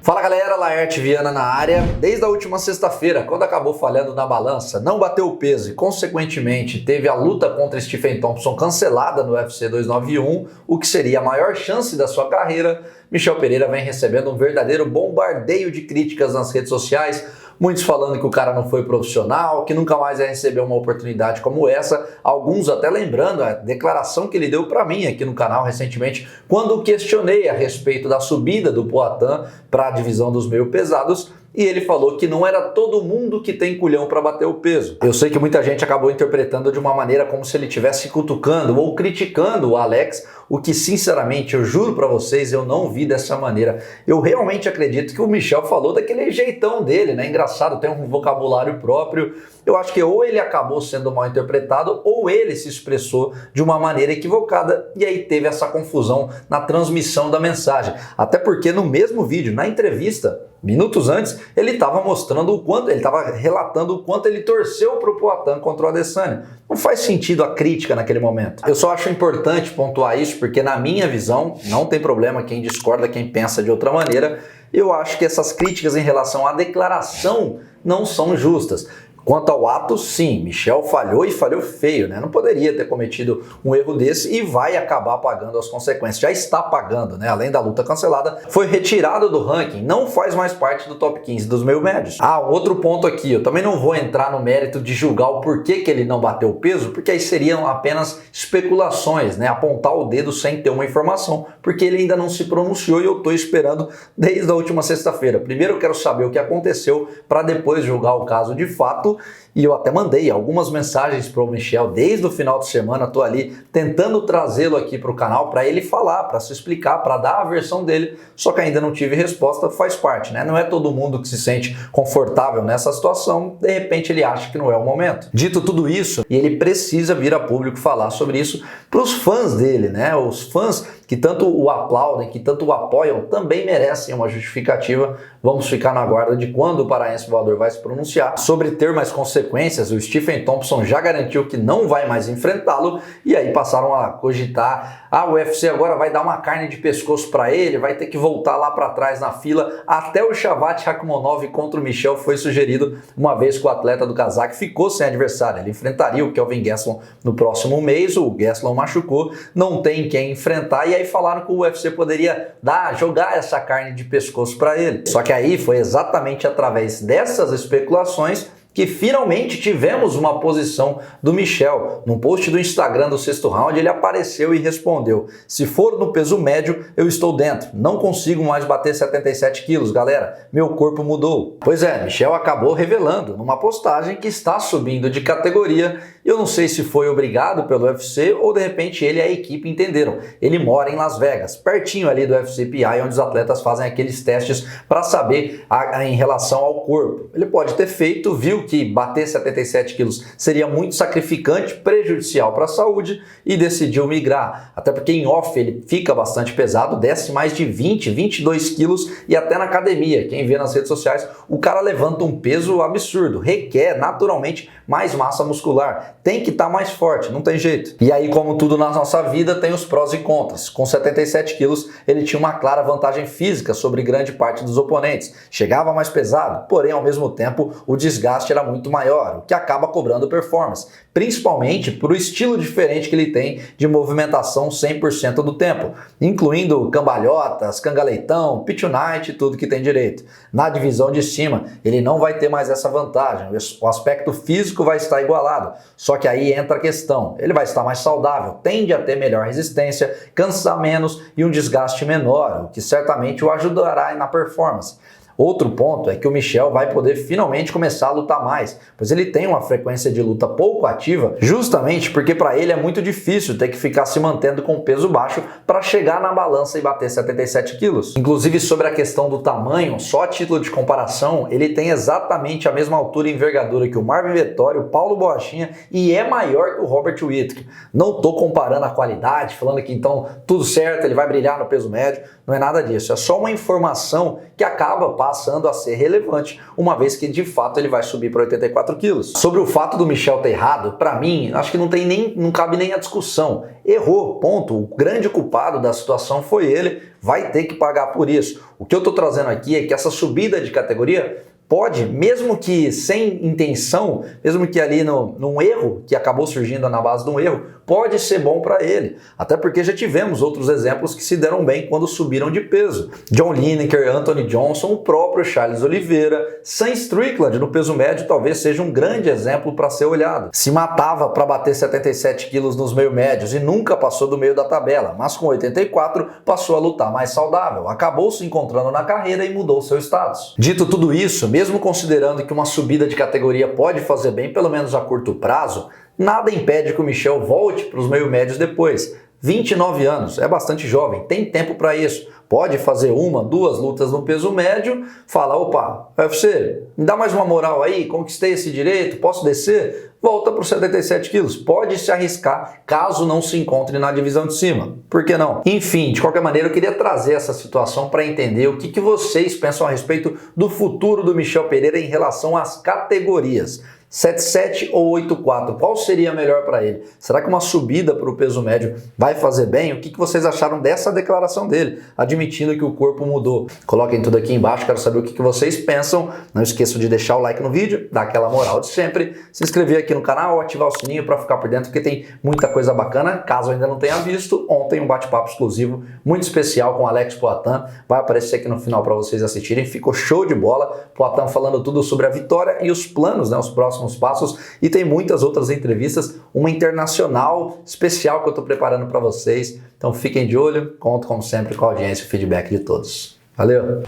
Fala galera, Laerte Viana na área. Desde a última sexta-feira, quando acabou falhando na balança, não bateu o peso e consequentemente teve a luta contra Stephen Thompson cancelada no UFC 291, o que seria a maior chance da sua carreira, Michel Pereira vem recebendo um verdadeiro bombardeio de críticas nas redes sociais, muitos falando que o cara não foi profissional, que nunca mais vai receber uma oportunidade como essa, alguns até lembrando a declaração que ele deu para mim aqui no canal recentemente, quando questionei a respeito da subida do Poatan para a divisão dos meio pesados, e ele falou que não era todo mundo que tem culhão para bater o peso. Eu sei que muita gente acabou interpretando de uma maneira como se ele estivesse cutucando ou criticando o Alex, o que sinceramente eu juro para vocês, eu não vi dessa maneira. Eu realmente acredito que o Michel falou daquele jeitão dele, né? Engraçado, tem um vocabulário próprio. Eu acho que ou ele acabou sendo mal interpretado ou ele se expressou de uma maneira equivocada e aí teve essa confusão na transmissão da mensagem. Até porque no mesmo vídeo, na entrevista, minutos antes, ele estava mostrando o quanto, ele estava relatando o quanto ele torceu para o Poatan contra o Adesanya. Não faz sentido a crítica naquele momento. Eu só acho importante pontuar isso porque na minha visão, não tem problema quem discorda, quem pensa de outra maneira, eu acho que essas críticas em relação à declaração não são justas. Quanto ao ato, sim, Michel falhou e falhou feio, né? Não poderia ter cometido um erro desse e vai acabar pagando as consequências. Já está pagando, né? Além da luta cancelada, foi retirado do ranking, não faz mais parte do top 15 dos meio médios. Ah, outro ponto aqui, eu também não vou entrar no mérito de julgar o porquê que ele não bateu o peso, porque aí seriam apenas especulações, né? Apontar o dedo sem ter uma informação, porque ele ainda não se pronunciou e eu estou esperando desde a última sexta-feira. Primeiro eu quero saber o que aconteceu para depois julgar o caso de fato. E eu até mandei algumas mensagens para o Michel desde o final de semana, estou ali tentando trazê-lo aqui para o canal para ele falar, para se explicar, para dar a versão dele, só que ainda não tive resposta, faz parte, né? Não é todo mundo que se sente confortável nessa situação, de repente ele acha que não é o momento. Dito tudo isso, e ele precisa vir a público falar sobre isso para os fãs dele, né? Os fãs que tanto o aplaudem, que tanto o apoiam, também merecem uma justificativa. Vamos ficar na guarda de quando o paraense voador vai se pronunciar sobre ter mais consequências. O Stephen Thompson já garantiu que não vai mais enfrentá-lo e aí passaram a cogitar, o UFC agora vai dar uma carne de pescoço para ele, vai ter que voltar lá para trás na fila. Até o Shavkat Rakhmonov contra o Michel foi sugerido, uma vez que o atleta do Cazaque ficou sem adversário. Ele enfrentaria o Kelvin Gastelum no próximo mês, o Gastelum machucou, não tem quem enfrentar e aí falaram que o UFC poderia jogar essa carne de pescoço para ele. Só que aí foi exatamente através dessas especulações que finalmente tivemos uma posição do Michel. Num post do Instagram do Sexto Round, ele apareceu e respondeu: se for no peso médio, eu estou dentro. Não consigo mais bater 77 quilos, galera. Meu corpo mudou. Pois é, Michel acabou revelando numa postagem que está subindo de categoria. Eu não sei se foi obrigado pelo UFC ou de repente ele e a equipe entenderam. Ele mora em Las Vegas, pertinho ali do UFC PI, onde os atletas fazem aqueles testes para saber em relação ao corpo. Ele pode ter feito, viu que bater 77 quilos seria muito sacrificante, prejudicial para a saúde e decidiu migrar. Até porque em off ele fica bastante pesado, desce mais de 20, 22 quilos e até na academia. Quem vê nas redes sociais, o cara levanta um peso absurdo, requer naturalmente mais massa muscular. Tem que estar mais forte, não tem jeito. E aí, como tudo na nossa vida, tem os prós e contras. Com 77 quilos, ele tinha uma clara vantagem física sobre grande parte dos oponentes. Chegava mais pesado, porém, ao mesmo tempo, o desgaste era muito maior, o que acaba cobrando performance. Principalmente por o estilo diferente que ele tem de movimentação 100% do tempo, incluindo cambalhotas, cangaleitão, pitch night e tudo que tem direito. Na divisão de cima, ele não vai ter mais essa vantagem. O aspecto físico vai estar igualado. Só que aí entra a questão, ele vai estar mais saudável, tende a ter melhor resistência, cansa menos e um desgaste menor, o que certamente o ajudará na performance. Outro ponto é que o Michel vai poder finalmente começar a lutar mais, pois ele tem uma frequência de luta pouco ativa, justamente porque para ele é muito difícil ter que ficar se mantendo com peso baixo para chegar na balança e bater 77 quilos. Inclusive sobre a questão do tamanho, só a título de comparação, ele tem exatamente a mesma altura e envergadura que o Marvin Vettori, o Paulo Borrachinha e é maior que o Robert Whittaker. Não estou comparando a qualidade, falando que então tudo certo, ele vai brilhar no peso médio, não é nada disso, é só uma informação que acaba passando a ser relevante, uma vez que de fato ele vai subir para 84 quilos. Sobre o fato do Michel ter errado, para mim, acho que não cabe nem a discussão. Errou, ponto. O grande culpado da situação foi ele, vai ter que pagar por isso. O que eu estou trazendo aqui é que essa subida de categoria pode, mesmo que sem intenção, mesmo que ali num erro, que acabou surgindo na base de um erro, pode ser bom para ele. Até porque já tivemos outros exemplos que se deram bem quando subiram de peso. John Lineker, Anthony Johnson, o próprio Charles Oliveira, Sam Strickland no peso médio talvez seja um grande exemplo para ser olhado. Se matava para bater 77 quilos nos meio médios e nunca passou do meio da tabela, mas com 84 passou a lutar mais saudável, acabou se encontrando na carreira e mudou seu status. Dito tudo isso, mesmo considerando que uma subida de categoria pode fazer bem, pelo menos a curto prazo, nada impede que o Michel volte para os meio médios depois. 29 anos, é bastante jovem, tem tempo para isso. Pode fazer uma, duas lutas no peso médio, fala, opa, UFC, me dá mais uma moral aí, conquistei esse direito, posso descer? Volta para os 77 quilos. Pode se arriscar caso não se encontre na divisão de cima. Por que não? Enfim, de qualquer maneira, eu queria trazer essa situação para entender o que vocês pensam a respeito do futuro do Michel Pereira em relação às categorias. 77 ou 84, qual seria melhor para ele? Será que uma subida para o peso médio vai fazer bem? O que vocês acharam dessa declaração dele, admitindo que o corpo mudou? Coloquem tudo aqui embaixo, quero saber o que vocês pensam. Não esqueçam de deixar o like no vídeo, dar aquela moral de sempre, se inscrever aqui no canal, ativar o sininho para ficar por dentro, porque tem muita coisa bacana. Caso ainda não tenha visto, ontem um bate-papo exclusivo muito especial com Alex Poatan, vai aparecer aqui no final para vocês assistirem, ficou show de bola. Poatan falando tudo sobre a vitória e os planos, né, os próximos passos, e tem muitas outras entrevistas, uma internacional especial que eu estou preparando para vocês. Então fiquem de olho, conto como sempre com a audiência e o feedback de todos. Valeu!